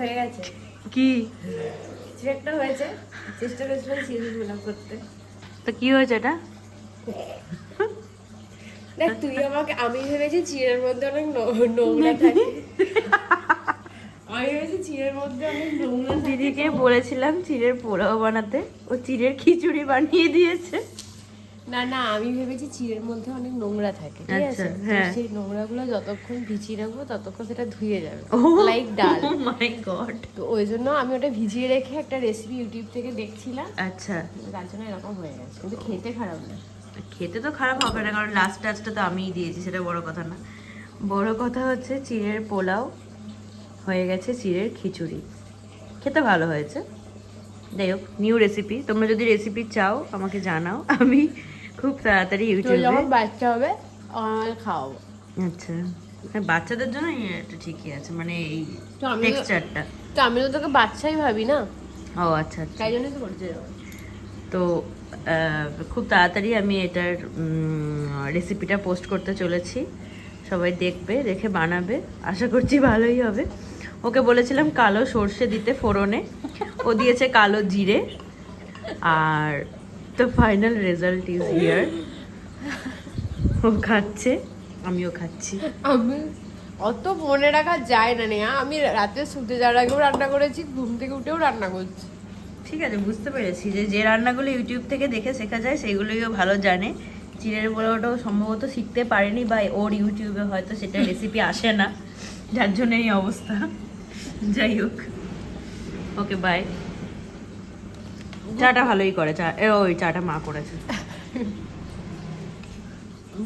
হয়ে গেছে কি কিছু একটা হয়েছে, চেষ্টা করেছিলাম সিরিজ গুলো করতে। তো কি হয়েছে এটা? দেখ তুই আমাকে, আমি ভেবেছি চিড়ের মধ্যে অনেক নোংরা থাকে, আমি ভেবেছি চিড়ের মধ্যে অনেক নোংরা থাকে। দিদিকে বলেছিলাম চিড়ের পোলাও বানাতে, ও চিড়ের খিচুড়ি বানিয়ে দিয়েছে। না না, আমি ভেবেছি চিড়ের মধ্যে অনেক নোংরা থাকে, ঠিক আচ্ছা, আছে? হ্যাঁ। সেই নোংরাগুলো যতক্ষণ ভিজিয়ে রাখবো ততক্ষণ সেটা ধুয়ে যাবে, Oh লাইক ডাল। মাই গড। তো ওই জন্য আমি ওটা ভিজিয়ে রেখে একটা রেসিপি ইউটিউব থেকে দেখছিলাম, আচ্ছা, তার জন্য এরকম হয়ে গেছে, কিন্তু খেতে খারাপ না। খেতে তো খারাপ হবে না, কারণ লাস্ট টাচটা তো আমিই দিয়েছি, সেটা বড় কথা না। বড় কথা হচ্ছে চিড়ের পোলাও হয়ে গেছে, চিড়ের খিচুড়ি খেতে ভালো হয়েছে। যাই হোক, নিউ রেসিপি। তোমরা যদি রেসিপি চাও আমাকে জানাও, আমি খুব তাড়াতাড়ি তো ইউটিউবে। যখন বাচ্চা হবে আমাকে খাওয়াবো। আচ্ছা, হ্যাঁ, বাচ্চাদের জন্য এটা ঠিকই আছে, মানে এই তো আমি টেক্সচারটা। তো আমি তো তোকে বাচ্চাই ভাবি না, ও আচ্ছা আচ্ছা। তাই জন্যই তো বলছি। তো খুব তাড়াতাড়ি আমি এটার রেসিপিটা পোস্ট করতে চলেছি, সবাই দেখবে, দেখে বানাবে, আশা করছি ভালোই হবে। ওকে বলেছিলাম কালো সর্ষে দিতে ফোড়নে, ও দিয়েছে কালো জিরে। আর তো ফাইনাল রেজাল্ট ইজ হিয়ার। ও খাচ্ছে, আমিও খাচ্ছি। আমি অত মনে রাখা যায় না, নেহা আমি রাতে শুতে যাওয়ার আগেও রান্না করেছি, ঘুম থেকে উঠেও রান্না করছি। ঠিক আছে, বুঝতে পেরেছি যে যে রান্নাগুলো ইউটিউব থেকে দেখে শেখা যায় সেগুলোই ও ভালো জানে। চিড়ের পোলাওটাও সম্ভবত শিখতে পারেনি, বা ওর ইউটিউবে হয়তো সেটা রেসিপি আসে না, যার জন্য এই অবস্থা। যাই হোক, ওকে বাই। চাটা ভালোই করে, চা ওই চাটা মা করেছে।